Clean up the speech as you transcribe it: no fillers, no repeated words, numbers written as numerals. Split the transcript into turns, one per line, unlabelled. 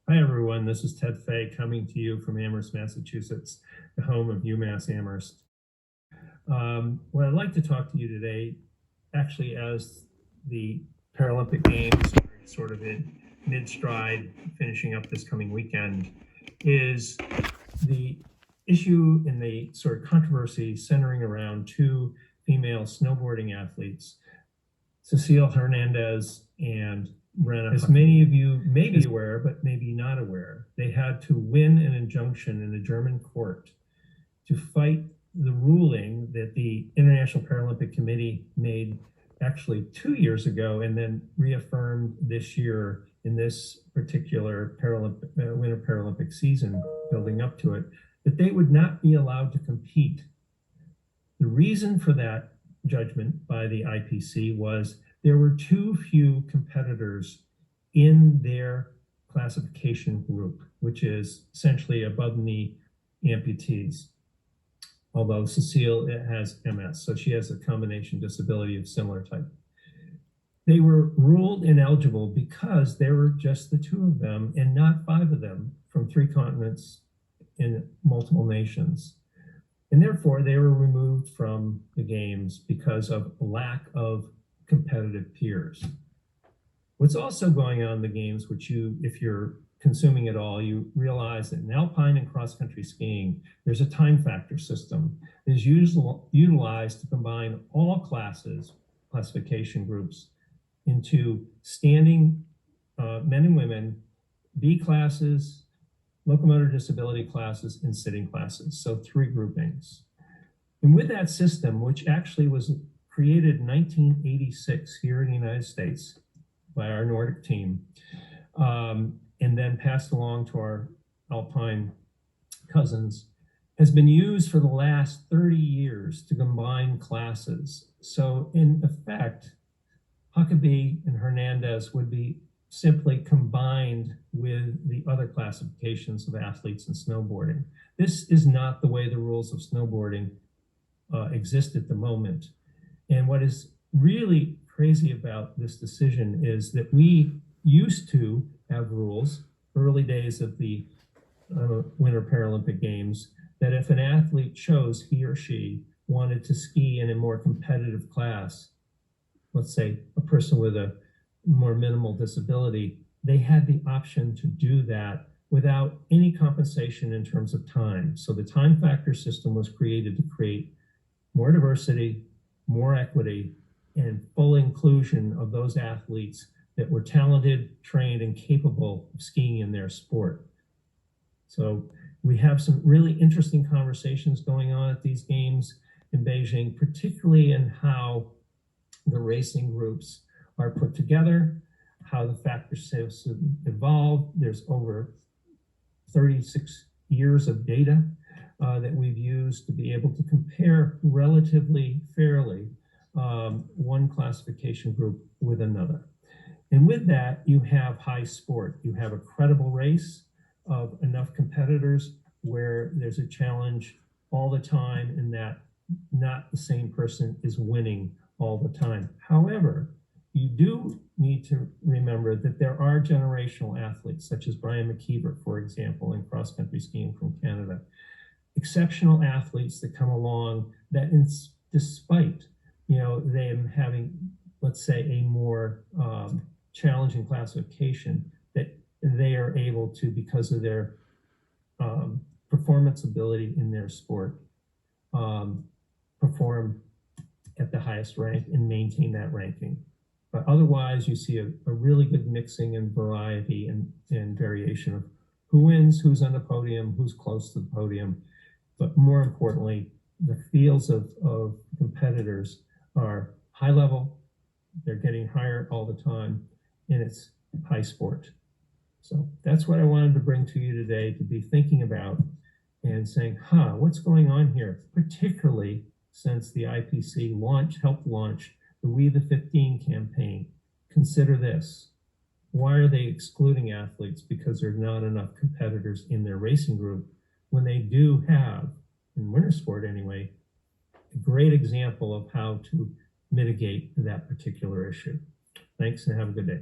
Hi, everyone. This is Ted Fay coming to you from Amherst, Massachusetts, the home of UMass Amherst. What I'd like to talk to you today, actually, as the Paralympic Games are sort of in mid-stride, finishing up this coming weekend, is the issue and the sort of controversy centering around two female snowboarding athletes, Cecile Hernandez and Brenna. As many of you may be aware, but maybe not aware, they had to win an injunction in a German court to fight the ruling that the International Paralympic Committee made actually 2 years ago and then reaffirmed this year in this particular Winter Paralympic season building up to it, that they would not be allowed to compete. The reason for that judgment by the IPC was there were too few competitors in their classification group, which is essentially above-knee amputees. Although Cecile has MS, so she has a combination disability of similar type. They were ruled ineligible because there were just the two of them and not five of them from 3 continents in multiple nations. And therefore, they were removed from the games because of a lack of competitive peers. What's also going on in the games, which if you're consuming it all, you realize that in alpine and cross-country skiing, there's a time factor system that is utilized to combine all classification groups into standing men and women, B classes, locomotor disability classes, and sitting classes, so 3 groupings. And with that system, which actually was created in 1986 here in the United States by our Nordic team, and then passed along to our Alpine cousins, has been used for the last 30 years to combine classes. So in effect, Huckabee and Hernandez would be simply combined with the other classifications of athletes in snowboarding. This is not the way the rules of snowboarding exist at the moment. And what is really crazy about this decision is that we used to have rules, early days of the Winter Paralympic Games, that if an athlete chose he or she wanted to ski in a more competitive class, let's say a person with a more minimal disability, they had the option to do that without any compensation in terms of time. So the time factor system was created to create more diversity, more equity, and full inclusion of those athletes that were talented, trained, and capable of skiing in their sport. So we have some really interesting conversations going on at these games in Beijing, particularly in how the racing groups are put together, how the factor system evolved. There's over 36 years of data that we've used to be able to compare relatively fairly one classification group with another. And with that, you have high sport. You have a credible race of enough competitors where there's a challenge all the time in that not the same person is winning all the time. However, you do need to remember that there are generational athletes, such as Brian McKeever, for example, in cross-country skiing from Canada. Exceptional athletes that come along that despite them having, let's say, a more challenging classification, that they are able to, because of their performance ability in their sport, perform at the highest rank and maintain that ranking. But otherwise, you see a really good mixing and variety and variation of who wins, who's on the podium, who's close to the podium. But more importantly, the fields of competitors are high level, they're getting higher all the time, and it's high sport. So that's what I wanted to bring to you today, to be thinking about and saying, what's going on here? Particularly since the IPC helped launch the We the 15 campaign. Consider this. Why are they excluding athletes? Because there are not enough competitors in their racing group, when they do have, in winter sport anyway, a great example of how to mitigate that particular issue. Thanks and have a good day.